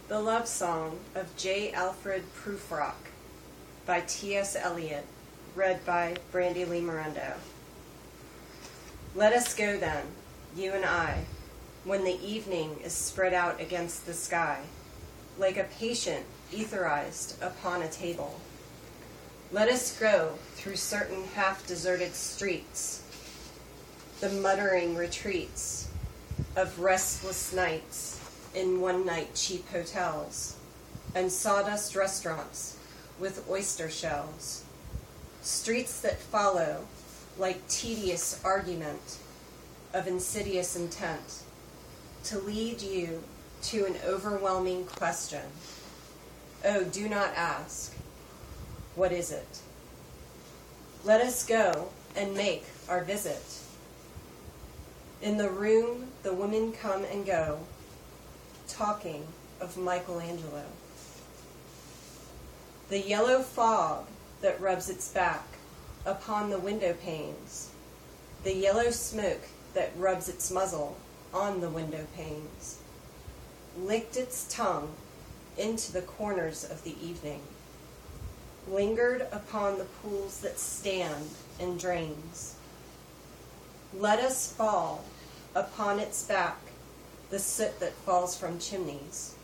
The Love Song of J. Alfred Prufrock by T.S. Eliot, read by Brandy Lee Morendo. Let us go then, you and I, when the evening is spread out against the sky, like a patient etherized upon a table. Let us go through certain half-deserted streets, the muttering retreats of restless nights in one-night cheap hotels and sawdust restaurants with oyster shells, streets that follow like tedious argument of insidious intent to lead you to an overwhelming question. Oh, do not ask, what is it? Let us go and make our visit. In the room the women come and go, talking of Michelangelo. The yellow fog that rubs its back upon the window panes, the yellow smoke that rubs its muzzle on the window panes, licked its tongue into the corners of the evening, lingered upon the pools that stand in drains. Let us fall upon its back the soot that falls from chimneys,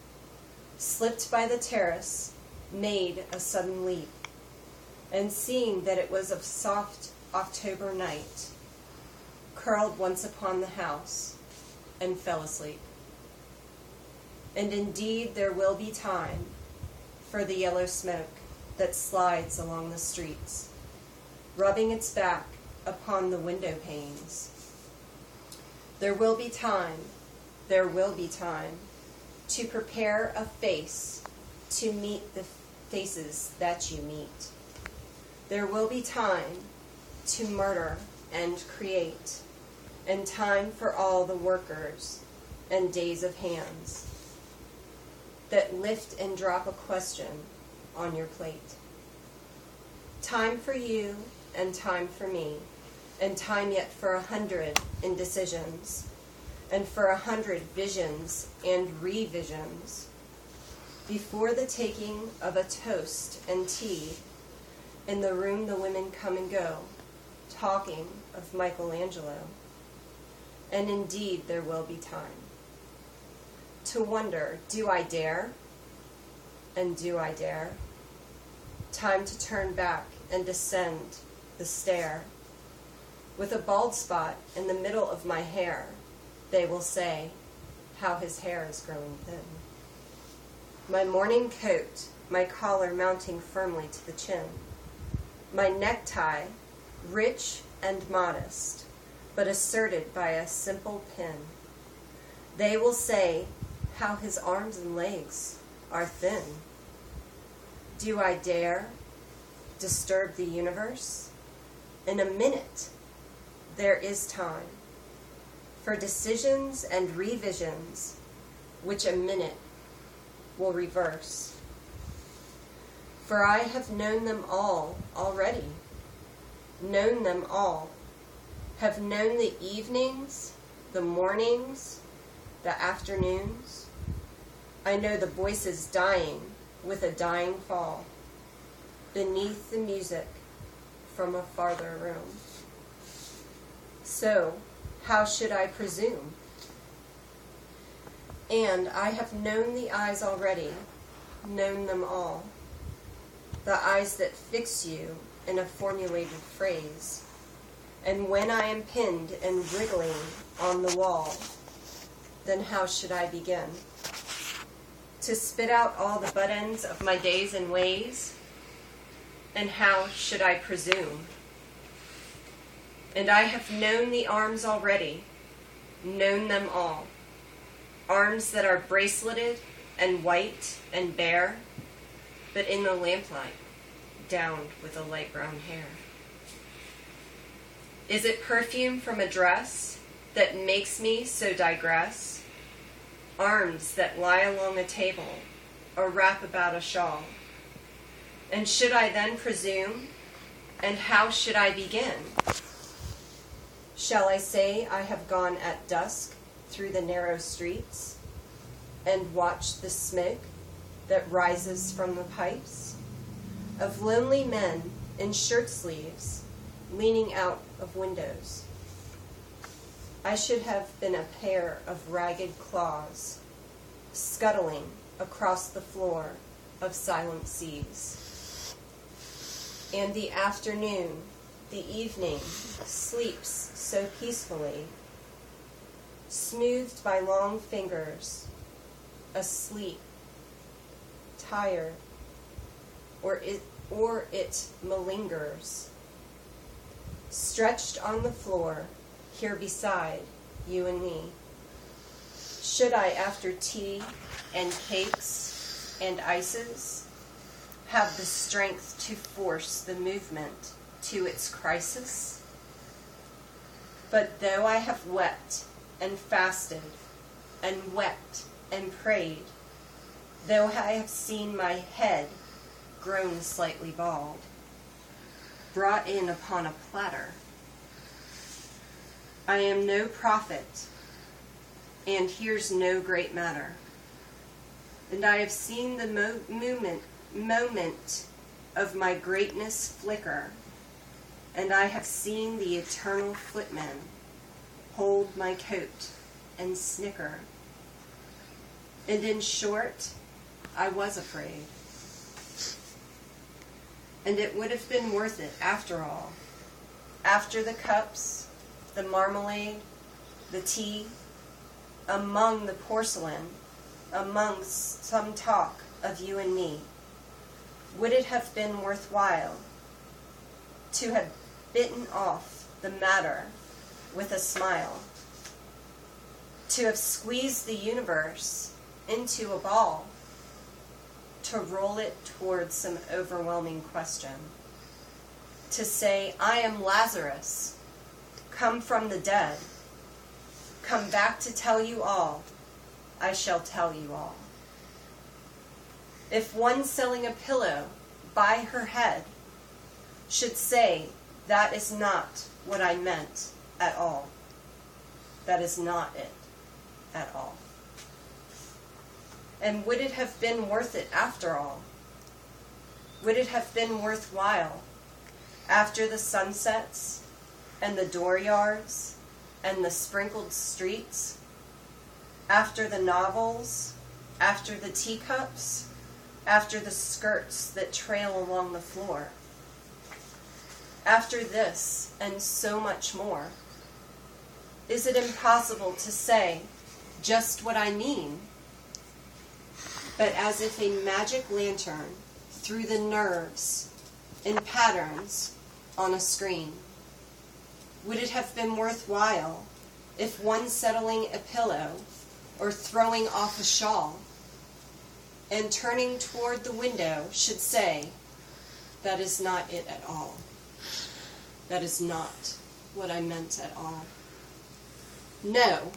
slipped by the terrace, made a sudden leap, and seeing that it was of soft October night, curled once upon the house and fell asleep. And indeed there will be time for the yellow smoke that slides along the streets, rubbing its back upon the window panes. There will be time to prepare a face to meet the faces that you meet. There will be time to murder and create, and time for all the workers and days of hands that lift and drop a question on your plate. Time for you and time for me, and time yet for 100 indecisions, and for 100 visions and revisions, before the taking of a toast and tea in the room the women come and go, talking of Michelangelo. And indeed there will be time to wonder, do I dare? And do I dare? Time to turn back and descend the stair. With a bald spot in the middle of my hair, they will say, how his hair is growing thin. My morning coat, my collar mounting firmly to the chin. My necktie, rich and modest, but asserted by a simple pin. They will say, how his arms and legs are thin. Do I dare disturb the universe? In a minute, there is time for decisions and revisions, which a minute will reverse. For I have known them all already, known them all, have known the evenings, the mornings, the afternoons. I know the voices dying with a dying fall, beneath the music from a farther room. So, how should I presume? And I have known the eyes already, known them all, the eyes that fix you in a formulated phrase. And when I am pinned and wriggling on the wall, then how should I begin? To spit out all the butt ends of my days and ways? And how should I presume? And I have known the arms already, known them all. Arms that are braceleted and white and bare, but in the lamplight, downed with a light brown hair. Is it perfume from a dress that makes me so digress? Arms that lie along a table, or wrap about a shawl. And should I then presume? And how should I begin? Shall I say I have gone at dusk through the narrow streets and watched the smoke that rises from the pipes of lonely men in shirt sleeves leaning out of windows? I should have been a pair of ragged claws scuttling across the floor of silent seas. And the afternoon, the evening, sleeps so peacefully, smoothed by long fingers, asleep, tired, or it malingers, stretched on the floor here beside you and me. Should I, after tea and cakes and ices, have the strength to force the movement to its crisis? But though I have wept and fasted and wept and prayed, though I have seen my head grown slightly bald, brought in upon a platter, I am no prophet, and here's no great matter. And I have seen the moment of my greatness flicker, and I have seen the eternal footman hold my coat and snicker. And in short, I was afraid. And it would have been worth it after all. After the cups, the marmalade, the tea, among the porcelain, amongst some talk of you and me, would it have been worthwhile to have bitten off the matter with a smile, to have squeezed the universe into a ball, to roll it towards some overwhelming question, to say, I am Lazarus, come from the dead, come back to tell you all, I shall tell you all. If one selling a pillow by her head should say, that is not what I meant at all, that is not it at all. And would it have been worth it after all? Would it have been worthwhile after the sunsets and the dooryards and the sprinkled streets, after the novels, after the teacups, after the skirts that trail along the floor? After this and so much more, is it impossible to say just what I mean? But as if a magic lantern through the nerves in patterns on a screen. Would it have been worthwhile if one settling a pillow or throwing off a shawl and turning toward the window should say, that is not it at all. That is not what I meant at all. No,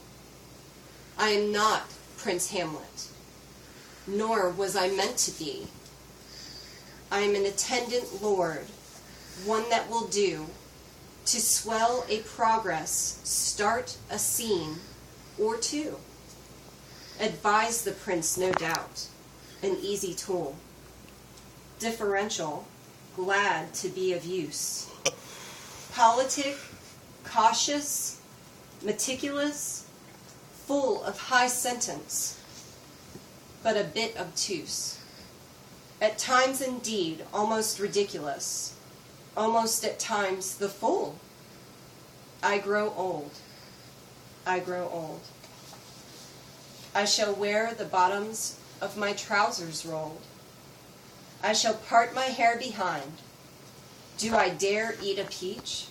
I am not Prince Hamlet, nor was I meant to be. I am an attendant lord, one that will do, to swell a progress, start a scene or two. Advise the prince, no doubt, an easy tool. Differential, glad to be of use. Politic, cautious, meticulous, full of high sentence, but a bit obtuse. At times, indeed, almost ridiculous, almost at times the fool. I grow old. I grow old. I shall wear the bottoms of my trousers rolled. I shall part my hair behind. Do I dare eat a peach?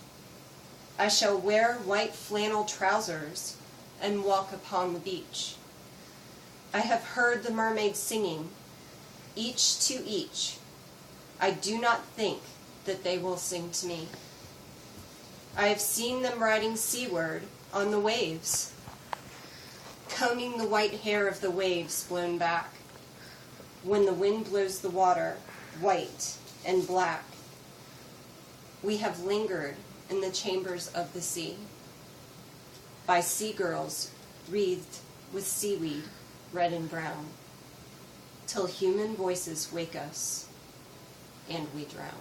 I shall wear white flannel trousers and walk upon the beach. I have heard the mermaids singing, each to each. I do not think that they will sing to me. I have seen them riding seaward on the waves, combing the white hair of the waves blown back, when the wind blows the water white and black. We have lingered in the chambers of the sea. by sea girls wreathed with seaweed, red and brown, till human voices wake us and we drown.